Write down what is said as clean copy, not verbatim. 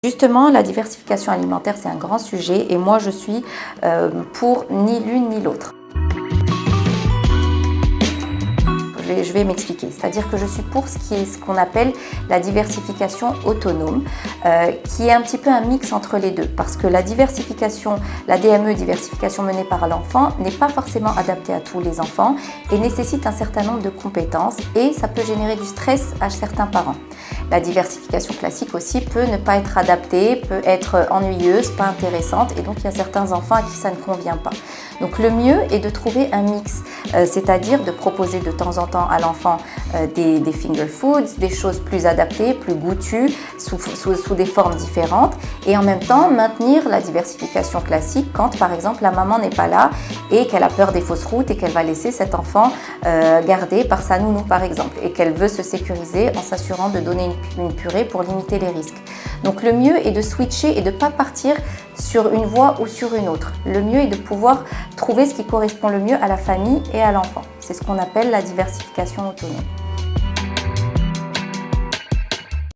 Justement, la diversification alimentaire, c'est un grand sujet et moi, je suis pour ni l'une ni l'autre. Je vais m'expliquer, c'est-à-dire que je suis pour ce qu'on appelle la diversification autonome, qui est un petit peu un mix entre les deux, parce que la diversification, la DME, diversification menée par l'enfant, n'est pas forcément adaptée à tous les enfants et nécessite un certain nombre de compétences et ça peut générer du stress à certains parents. La diversification classique aussi peut ne pas être adaptée, peut être ennuyeuse, pas intéressante et donc il y a certains enfants à qui ça ne convient pas. Donc le mieux est de trouver un mix, c'est-à-dire de proposer de temps en temps à l'enfant des finger foods, des choses plus adaptées, plus goûtues, sous des formes différentes et en même temps maintenir la diversification classique quand par exemple la maman n'est pas là et qu'elle a peur des fausses routes et qu'elle va laisser cet enfant gardé par sa nounou par exemple et qu'elle veut se sécuriser en s'assurant de donner une purée pour limiter les risques. Donc le mieux est de switcher et de ne pas partir sur une voie ou sur une autre. Le mieux est de pouvoir trouver ce qui correspond le mieux à la famille et à l'enfant. C'est ce qu'on appelle la diversification autonome.